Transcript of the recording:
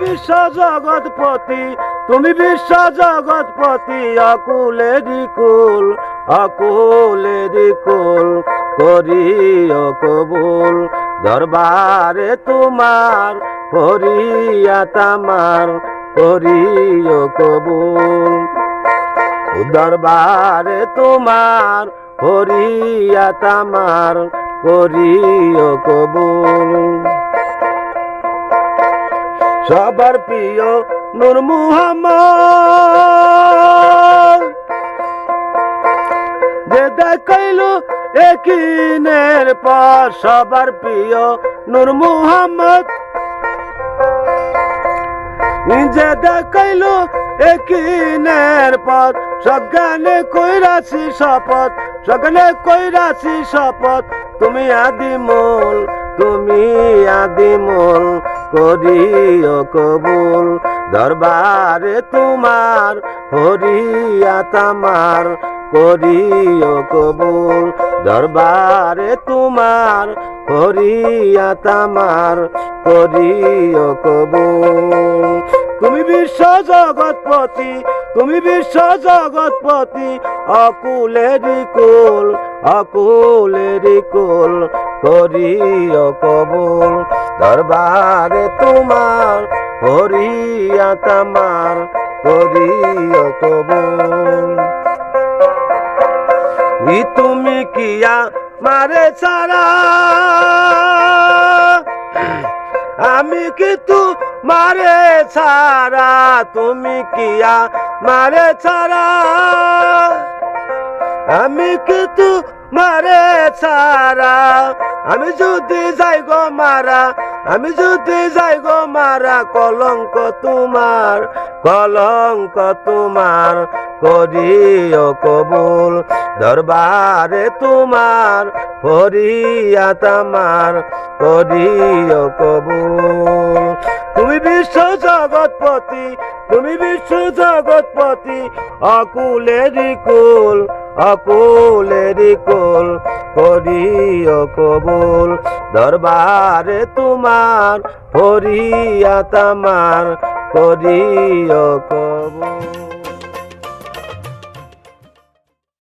বিশ্ব জগৎপতি, তুমি বিশ্ব জগৎপতি, অকুলেরি কুল, অকুলেরি কুল করিও কবুল। দরবারে তোমার ফরিয়াদ আমার করিও কবুল। দরবারে তোমার ফরিয়াদ আমার করিও কবুল। সবার প্রিয় নূর মুহাম্মদ, যে দেখাইল একিনের পর। সবার প্রিয় নূর মুহাম্মদ, যে দেখাইল একিনের পথ। সজ্ঞানে কইরাছি শপথ, সজ্ঞানে কইরাছি শপথ, তুমি আদিমূল, তুমি আদিমূল করিও কবুল। দরবারে তোমার ফরিয়াদ আমার করিও কবুল। দরবারে তোমার ফরিয়াদ আমার করিও কবুল। তুমি বিশ্ব জগৎপতি, তুমি বিশ্ব জগৎপতি, অকুলেরি কুল, অকুলেরি কুল করিও কবুল। দরবারে তোমার ফরিয়াদ আমার করিও কবুল। তুমি কিয়া মারে ছাড়া, আমি কিন্তু মারে ছাড়া, তুমি কিয়া মারে ছাড়া, আমি কিন্তু মারে ছাড়া। আমি যদি যাই গো মারা, আমি যদি যাই গো মারা, কলঙ্ক তোমার, কলঙ্ক তোমার করিও কবুল। দরবারে তোমার ফরিয়াদ আমার করিও কবুল। তুমি বিশ্ব জগৎপতি, তুমি বিশ্ব জগৎপতি, অকুলেরি কুল, অকুলেরি কুল করিও কবুল। দরবারে তোমার ফরিয়াদ আমার করিও কবুল।